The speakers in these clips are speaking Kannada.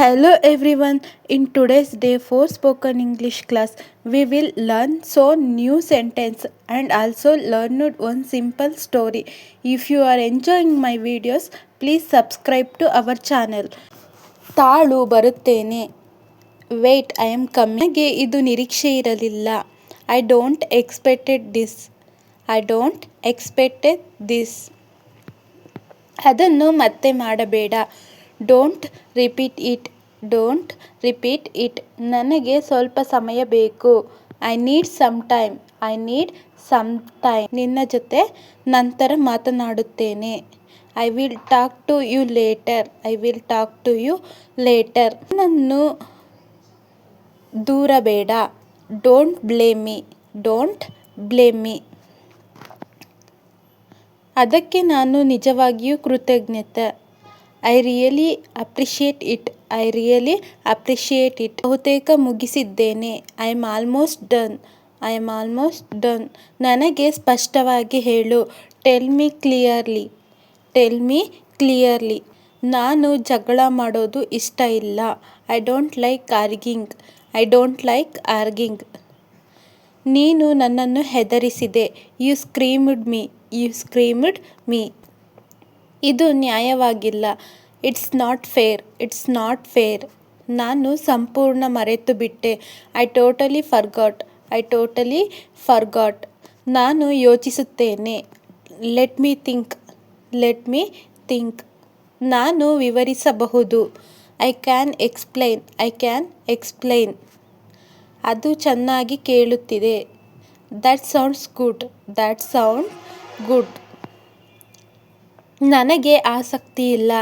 Hello everyone. In today's day 4 spoken English class, we will learn so new sentence and also learn one simple story. If you are enjoying my videos, please subscribe to our channel. ತಾಳು ಬರುತ್ತೇನೆ. Wait I am coming. ನನಗೆ ಇದು ನಿರೀಕ್ಷೆ ಇರಲಿಲ್ಲ. I don't expected this. I don't expected this. ಅದನ್ನು ಮತ್ತೆ ಮಾಡಬೇಡ. Don't repeat it. Don't repeat it. ನನಗೆ ಸ್ವಲ್ಪ ಸಮಯ ಬೇಕು. I need some time. I need some time. ನಿನ್ನ ಜೊತೆ ನಂತರ ಮಾತನಾಡುತ್ತೇನೆ. I will talk to you later. I will talk to you later. ನನ್ನನ್ನು ದೂರಬೇಡ. Don't blame me. Don't blame me. ಅದಕ್ಕೆ ನಾನು ನಿಜವಾಗಿಯೂ ಕೃತಜ್ಞತೆ. I really appreciate it. I really appreciate it. ಬಹುತೇಕ ಮುಗಿಸಿದ್ದೇನೆ. I am almost done. I am almost done. ನನಗೆ ಸ್ಪಷ್ಟವಾಗಿ ಹೇಳು. Tell me clearly. Tell me clearly. ನಾನು ಜಗಳ ಮಾಡೋದು ಇಷ್ಟ ಇಲ್ಲ. I don't like arguing. I don't like arguing. ನೀನು ನನ್ನನ್ನು ಹೆದರಿಸಿದೆ. You screamed me. You screamed me. ಇದು ನ್ಯಾಯವಾಗಿಲ್ಲ. It's not fair. It's not fair. ನಾನು ಸಂಪೂರ್ಣ ಮರೆತು ಬಿಟ್ಟೆ. I totally forgot. I totally forgot. ನಾನು ಯೋಚಿಸುತ್ತೇನೆ. Let me think. Let me think. ನಾನು ವಿವರಿಸಬಹುದು. I can explain. I can explain. ಅದು ಚೆನ್ನಾಗಿ ಕೇಳುತ್ತಿದೆ. That sounds good. That sound good. ನನಗೆ ಆಸಕ್ತಿ ಇಲ್ಲ.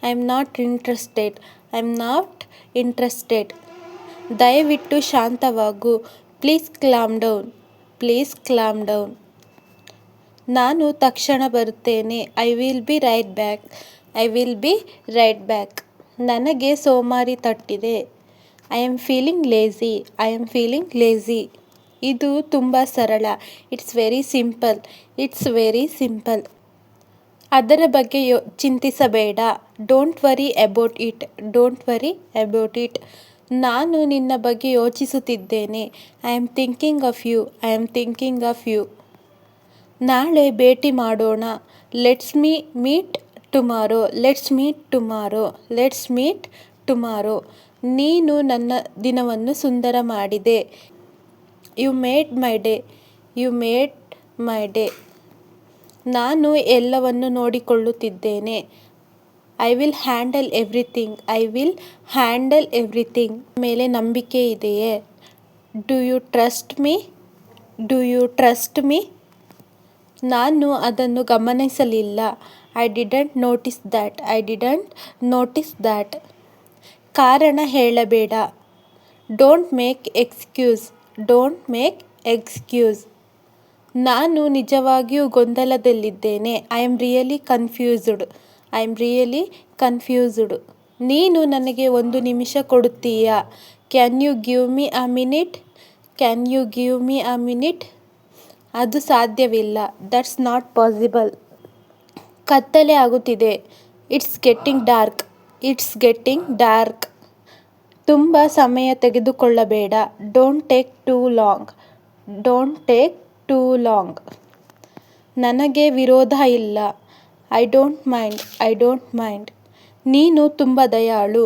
I am not interested. I am not interested. ದಯವಿಟ್ಟು ಶಾಂತವಾಗು. Please calm down. Please calm down. ನಾನು ತಕ್ಷಣ ಬರುತ್ತೇನೆ. I will be right back. I will be right back. ನನಗೆ ಸೋಮಾರಿ ತಟ್ಟಿದೆ. I am feeling lazy. I am feeling lazy. ಇದು ತುಂಬ ಸರಳ. It's very simple. It's very simple. ಅದರ ಬಗ್ಗೆ ಚಿಂತಿಸಬೇಡ. Don't worry about it. Don't worry about it. ನಾನು ನಿನ್ನ ಬಗ್ಗೆ ಯೋಚಿಸುತ್ತಿದ್ದೇನೆ. I am thinking of you. I am thinking of you. ನಾಳೆ ಭೇಟಿ ಮಾಡೋಣ. Let's meet tomorrow. Let's meet tomorrow. Let's meet tomorrow. ನೀನು ನನ್ನ ದಿನವನ್ನು ಸುಂದರ ಮಾಡಿದೆ. You made my day. You made my day. ನಾನು ಎಲ್ಲವನ್ನು ನೋಡಿಕೊಳ್ಳುತ್ತಿದ್ದೇನೆ. I will handle everything. I will handle everything. ಮೇಲೆ ನಂಬಿಕೆ ಇದೆಯೇ? Do you trust me? Do you trust me? ನಾನು ಅದನ್ನು ಗಮನಿಸಲಿಲ್ಲ. I didn't notice that. I didn't notice that. ಕಾರಣ ಹೇಳಬೇಡ. Don't make excuse. Don't make excuse. ನಾನು ನಿಜವಾಗಿಯೂ ಗೊಂದಲದಲ್ಲಿದ್ದೇನೆ. I am really confused. I am really confused. ನೀನು ನನಗೆ ಒಂದು ನಿಮಿಷ ಕೊಡುತ್ತೀಯಾ? Can you give me a minute? Can you give me a minute? ಅದು ಸಾಧ್ಯವಿಲ್ಲ. That's not possible. ಕತ್ತಲೆ ಆಗುತ್ತಿದೆ. It's getting dark. It's getting dark. ತುಂಬ ಸಮಯ ತೆಗೆದುಕೊಳ್ಳಬೇಡ. Don't take too long. Don't take too long. ನನಗೆ ವಿರೋಧ ಇಲ್ಲ. I don't mind. I don't mind. ನೀನು ತುಂಬ ದಯಾಳು.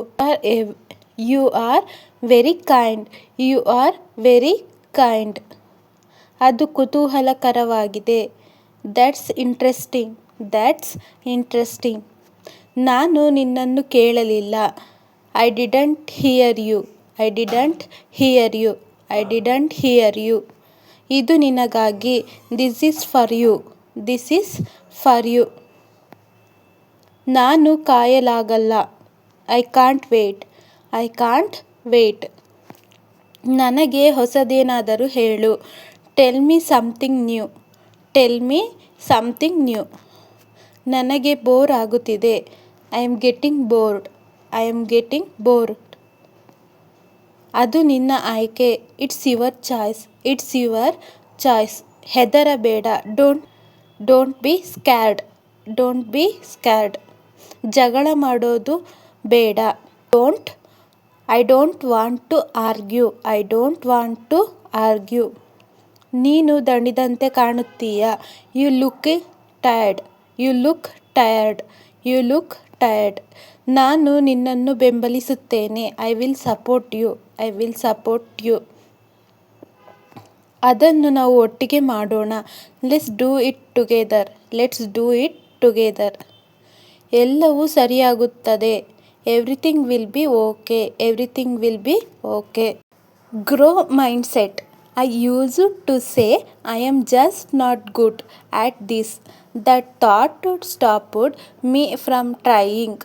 You are very kind. You are very kind. ಅದು ಕುತೂಹಲಕರವಾಗಿದೆ. That's interesting. That's interesting. ನಾನು ನಿನ್ನನ್ನು ಕೇಳಲಿಲ್ಲ. I didn't hear you. I didn't hear you. I didn't hear you. ಇದು ನಿನಗಾಗಿ. This is for you. This is for you. ನಾನು ಕಾಯಲಾಗಲ್ಲ. I can't wait. I can't wait. ನನಗೆ ಹೊಸದೇನಾದರೂ ಹೇಳು. Tell me something new. Tell me something new. ನನಗೆ ಬೋರ್ ಆಗುತ್ತಿದೆ. I am getting bored. I am getting bored. ಅದು ನಿನ್ನ ಆಯ್ಕೆ. It's your choice. It's your choice. ಹೆದರಬೇಡ. Don't be scared. Don't be scared. ಜಗಳ ಮಾಡೋದು ಬೇಡ. Don't I don't want to argue. I don't want to argue. ನೀನು ದಣಿದಂತೆ ಕಾಣುತ್ತೀಯ. You look tired. You look tired. You look tired. ನಾನು ನಿನ್ನನ್ನು ಬೆಂಬಲಿಸುತ್ತೇನೆ. I will support you. I will support you. ಅದನ್ನು ನಾವು ಒಟ್ಟಿಗೆ ಮಾಡೋಣ. Let's do it together. Let's do it together. ಎಲ್ಲವೂ ಸರಿಯಾಗುತ್ತದೆ. Everything will be okay. Everything will be okay. Grow mindset. I used to say I am just not good at this. That thought stopped me from trying.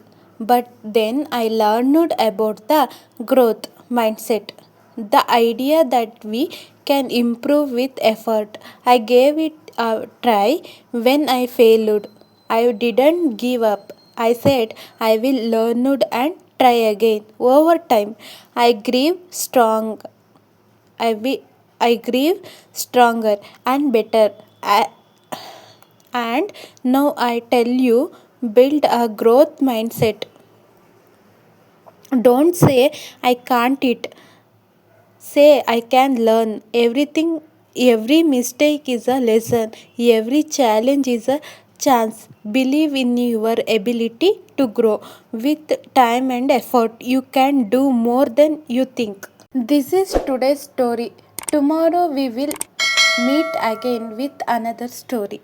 But then I learned about the growth mindset. The idea that we can improve with effort. I gave it a try. When I failed, I didn't give up. I said I will learn and try again. Over time, I grew strong. I grew stronger and better. And now I tell you, build a growth mindset. Don't say I can't it. Say I can learn. Every mistake is a lesson. Every challenge is a chance. Believe in your ability to grow. With time and effort, you can do more than you think. This is today's story. Tomorrow we will meet again with another story.